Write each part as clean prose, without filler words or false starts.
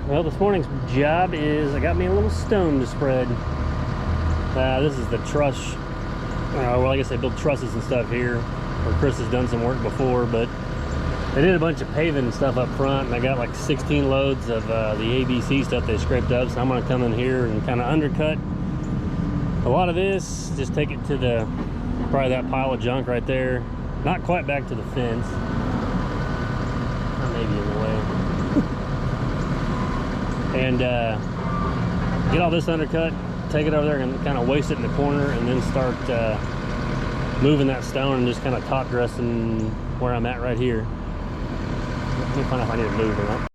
Well, this morning's job is I got me a little stone to spread. This is the truss. Well, I guess they build trusses and stuff here, where Chris has done some work before, but they did a bunch of paving and stuff up front, and I got like 16 loads of the ABC stuff they scraped up, so I'm going to come in here and kind of undercut a lot of this, just take it to the probably that pile of junk right there, not quite back to the fence. Maybe in the way. And get all this undercut, take it over there and kind of waste it in the corner, and then start moving that stone and just kind of top dressing where I'm at right here. Let me find out if I need to move or not.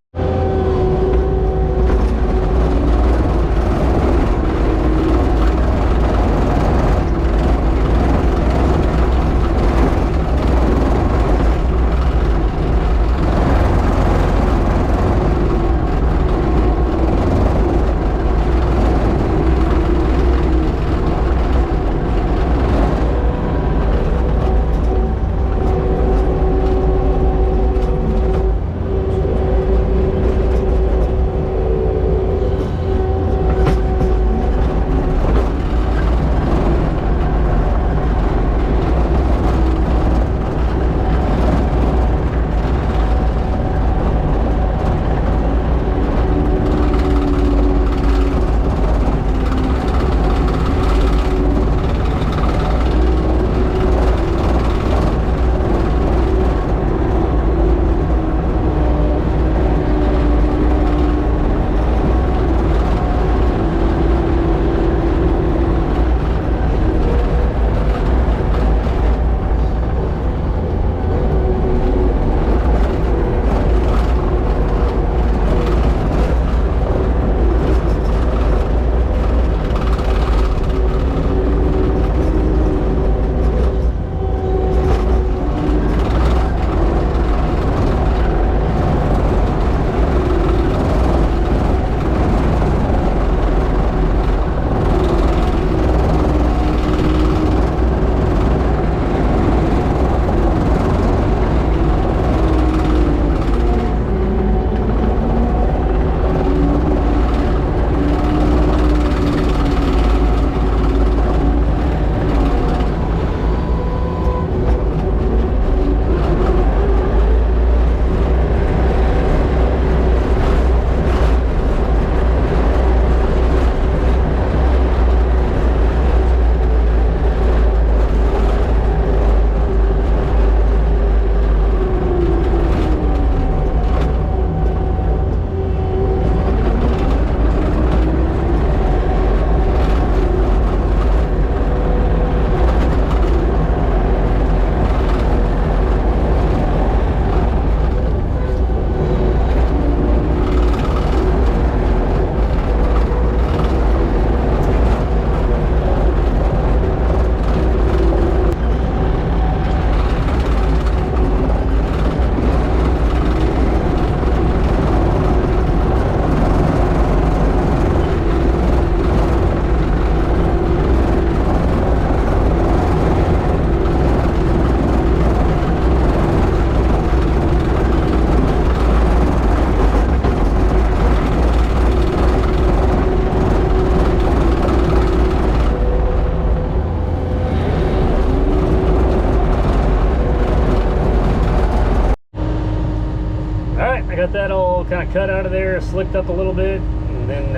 Got that all kind of cut out of there, slicked up a little bit, and then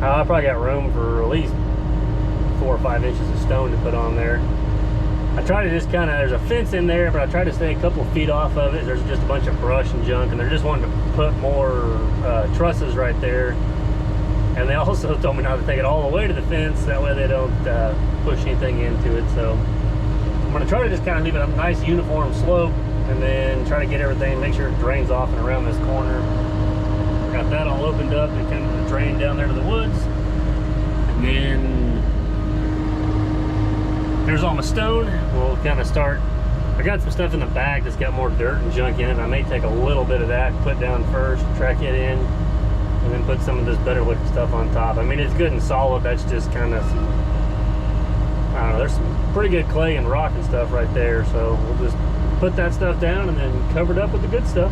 I probably got room for at least 4 or 5 inches of stone to put on there. I try to just kind of, there's a fence in there, but I try to stay a couple of feet off of it. There's just a bunch of brush and junk, and they're just wanting to put more trusses right there. And they also told me not to take it all the way to the fence, that way they don't push anything into it. So I'm going to try to just kind of leave it a nice uniform slope, and then try to get everything, make sure it drains off and around this corner. Got that all opened up and kind of drained down there to the woods. And then there's all my stone. We'll kind of start. I got some stuff in the back that's got more dirt and junk in it. I may take a little bit of that, put down first, track it in, and then put some of this better looking stuff on top. I mean, it's good and solid. That's just kind of some, I don't know, there's some pretty good clay and rock and stuff right there. So we'll just put that stuff down and then cover it up with the good stuff.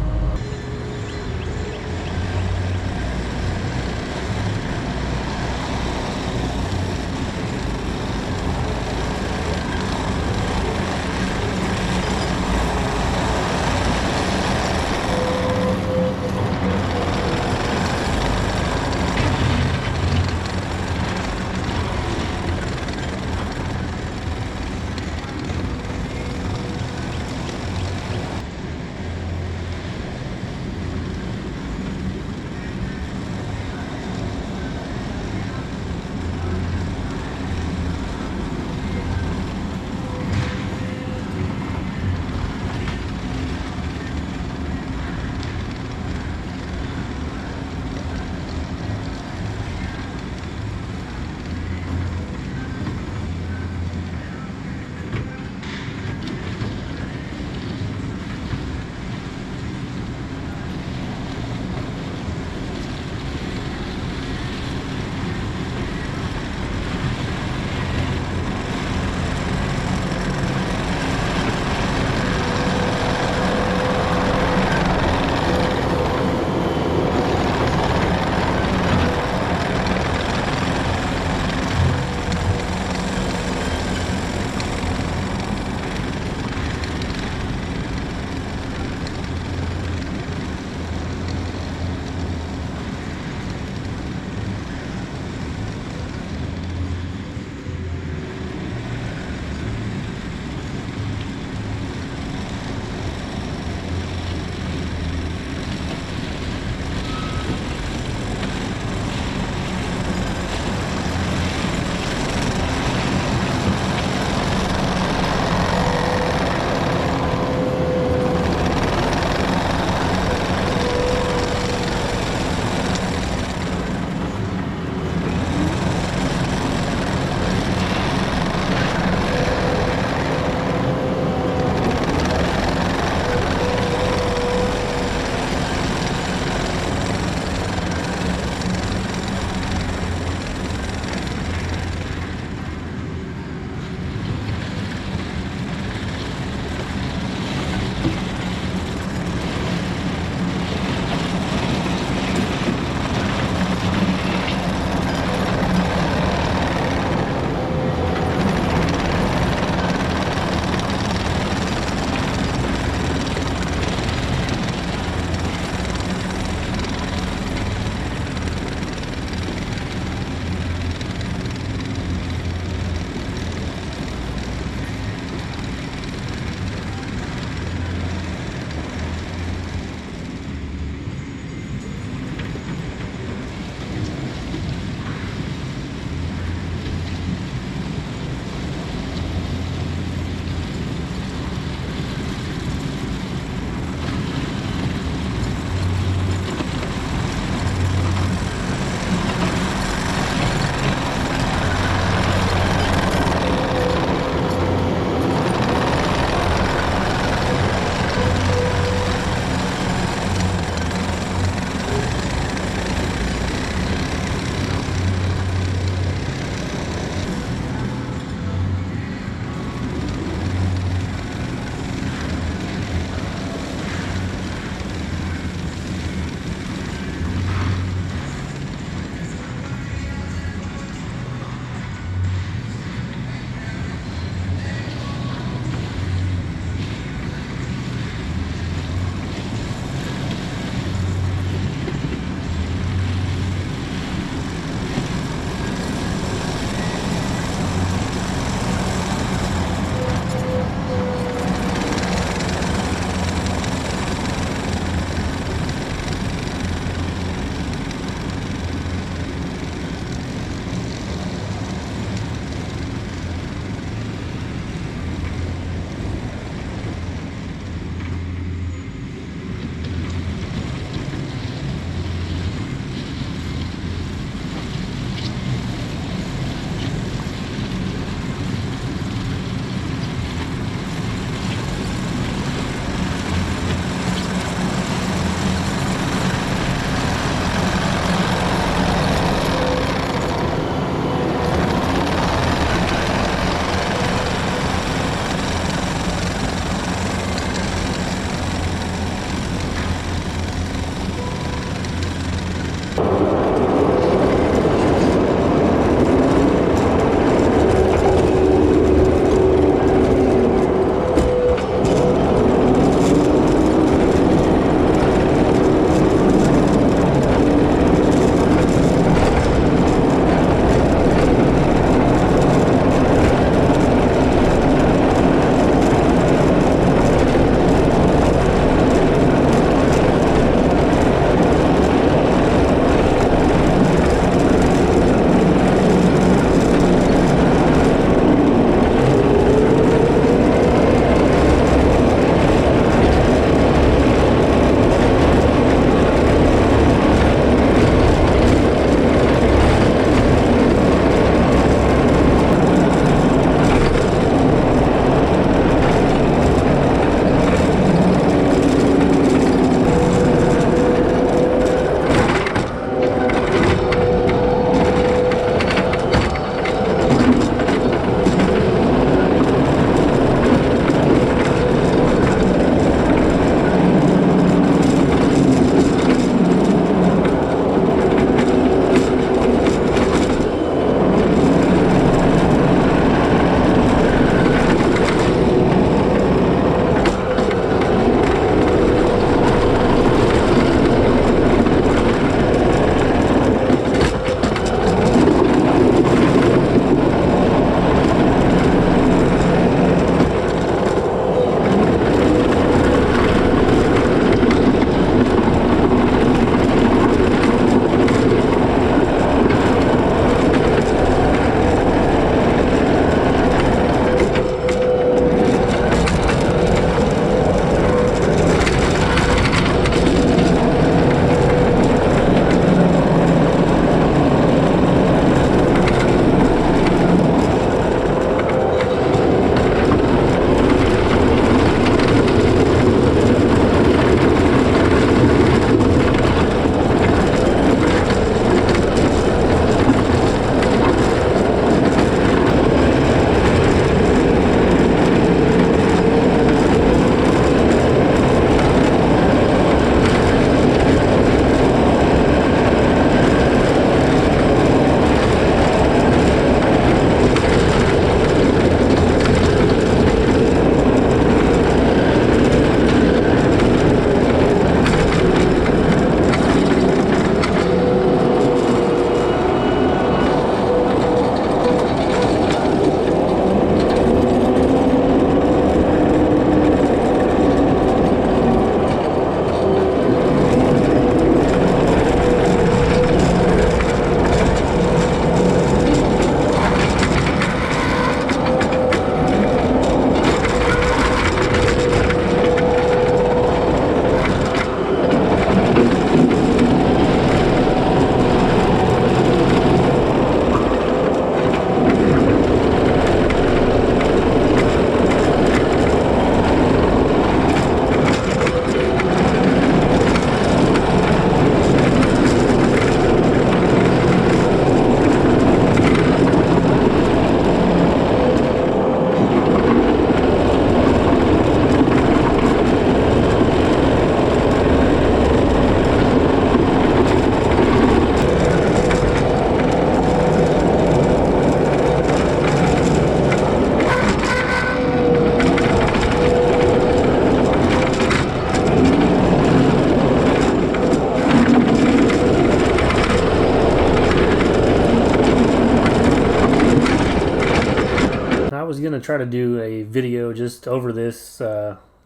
gonna try to do a video just over this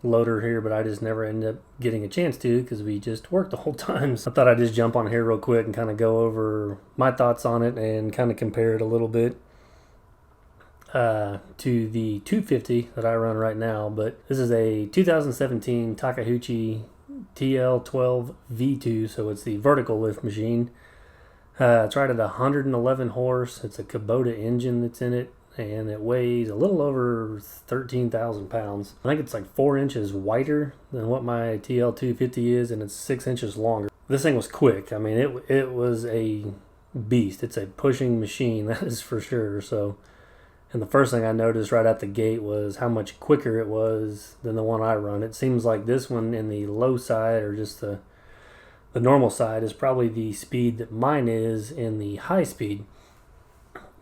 loader here, but I just never ended up getting a chance to because we just worked the whole time. So I thought I'd just jump on here real quick and kind of go over my thoughts on it and kind of compare it a little bit to the 250 that I run right now. But this is a 2017 Takeuchi TL12V2, so it's the vertical lift machine. It's right at 111 horse. It's a Kubota engine that's in it, and it weighs a little over 13,000 pounds. I think it's like 4 inches wider than what my TL250 is, and it's 6 inches longer. This thing was quick. I mean, it was a beast. It's a pushing machine, that is for sure. So, and the first thing I noticed right out the gate was how much quicker it was than the one I run. It seems like this one in the low side, or just the normal side, is probably the speed that mine is in the high speed.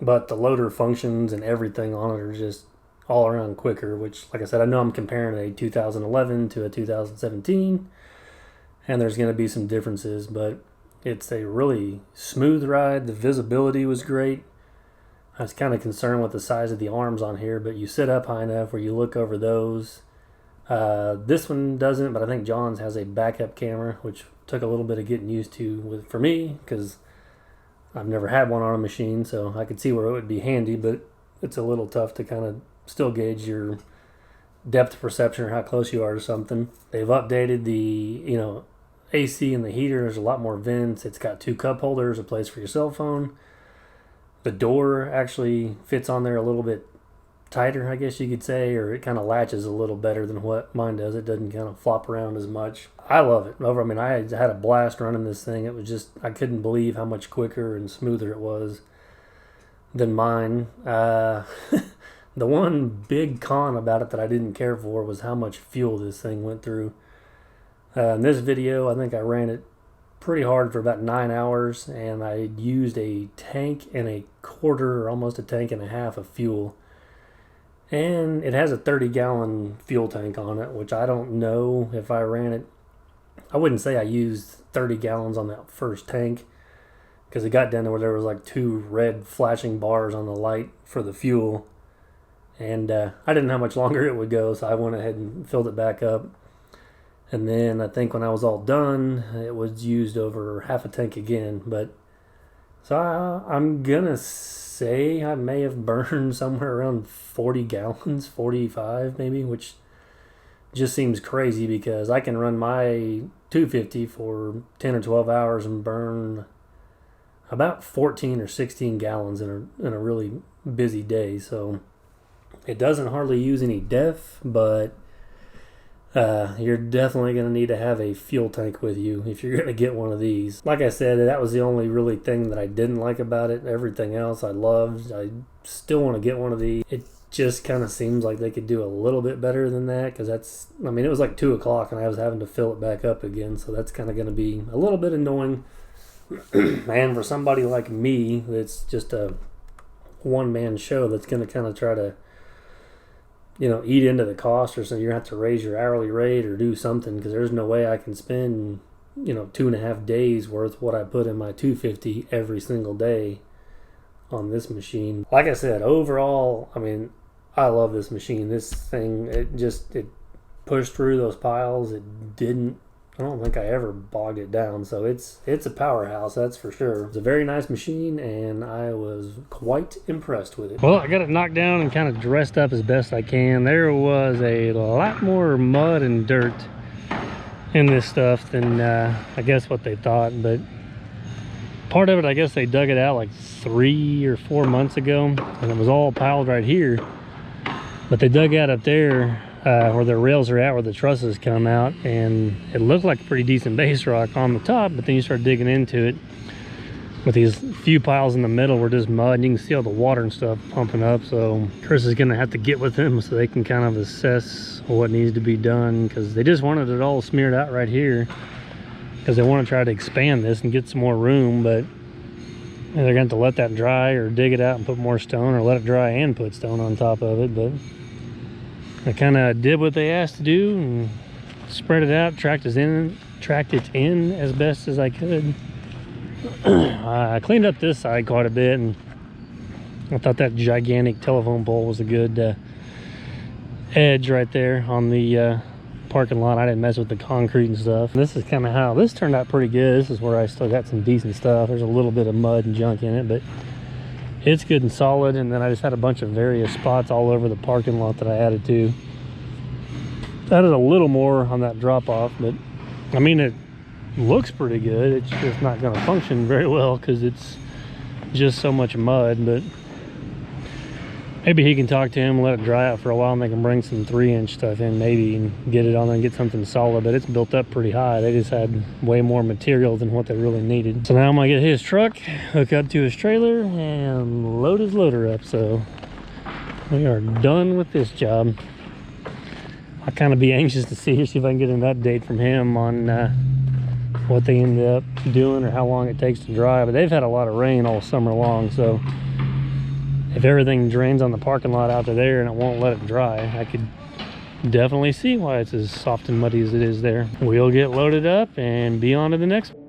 But the loader functions and everything on it are just all around quicker, which, like I said, I know I'm comparing a 2011 to a 2017, and there's going to be some differences, but it's a really smooth ride. The visibility was great. I was kind of concerned with the size of the arms on here, but you sit up high enough where you look over those. This one doesn't, but I think John's has a backup camera, which took a little bit of getting used to for me, because I've never had one on a machine, so I could see where it would be handy, but it's a little tough to kind of still gauge your depth perception or how close you are to something. They've updated the, AC and the heater. There's a lot more vents. It's got 2 cup holders, a place for your cell phone. The door actually fits on there a little bit tighter, I guess you could say, or it kind of latches a little better than what mine does. It doesn't kind of flop around as much. I love it. I had a blast running this thing. It was just, I couldn't believe how much quicker and smoother it was than mine. The one big con about it that I didn't care for was how much fuel this thing went through. In this video, I think I ran it pretty hard for about 9 hours, and I used a tank and a quarter, or almost a tank and a half of fuel. And it has a 30-gallon fuel tank on it, which I don't know if I ran it. I wouldn't say I used 30 gallons on that first tank, because it got down to where there was like 2 red flashing bars on the light for the fuel. And I didn't know how much longer it would go, so I went ahead and filled it back up. And then I think when I was all done, it was used over half a tank again. But so I'm gonna say I may have burned somewhere around 40 gallons, 45 maybe, which just seems crazy because I can run my 250 for 10 or 12 hours and burn about 14 or 16 gallons in a really busy day. So it doesn't hardly use any DEF, but you're definitely going to need to have a fuel tank with you if you're going to get one of these. Like I said, that was the only really thing that I didn't like about it. Everything else I loved. I still want to get one of these. It just kind of seems like they could do a little bit better than that, because it was like 2 o'clock and I was having to fill it back up again, so that's kind of going to be a little bit annoying. And for somebody like me that's just a one-man show that's going to kind of try to eat into the cost, or so you're going to have to raise your hourly rate or do something, because there's no way I can spend 2.5 days worth what I put in my 250 every single day on this machine. Like I said, overall, I love this machine. This thing, it pushed through those piles. I don't think I ever bogged it down, so it's a powerhouse, that's for sure. It's a very nice machine, and I was quite impressed with it. Well, I got it knocked down and kind of dressed up as best I can. There was a lot more mud and dirt in this stuff than I guess what they thought, but part of it, I guess they dug it out like 3 or 4 months ago, and it was all piled right here. But they dug out up there where the rails are at, where the trusses come out, and it looked like a pretty decent base rock on the top, but then you start digging into it with these few piles in the middle were just mud, and you can see all the water and stuff pumping up. So Chris is going to have to get with them so they can kind of assess what needs to be done, because they just wanted it all smeared out right here because they want to try to expand this and get some more room, but they're going to have to let that dry or dig it out and put more stone, or let it dry and put stone on top of it. But I kind of did what they asked to do and spread it out, tracked it in as best as I could. I cleaned up this side quite a bit, and I thought that gigantic telephone pole was a good edge right there on the parking lot. I didn't mess with the concrete and stuff. This is kind of how this turned out pretty good. This is where I still got some decent stuff. There's a little bit of mud and junk in it, but it's good and solid. And then I just had a bunch of various spots all over the parking lot that I added to. Added a little more on that drop off, but I mean, it looks pretty good. It's just not going to function very well because it's just so much mud. But maybe he can talk to him, let it dry out for a while, and they can bring some 3-inch stuff in maybe and get it on there and get something solid. But it's built up pretty high. They just had way more material than what they really needed. So now I'm gonna get his truck, hook up to his trailer, and load his loader up. So we are done with this job. I'll kind of be anxious to see if I can get an update from him on what they ended up doing or how long it takes to dry. But they've had a lot of rain all summer long, so if everything drains on the parking lot out to there and it won't let it dry, I could definitely see why it's as soft and muddy as it is there. We'll get loaded up and be on to the next one.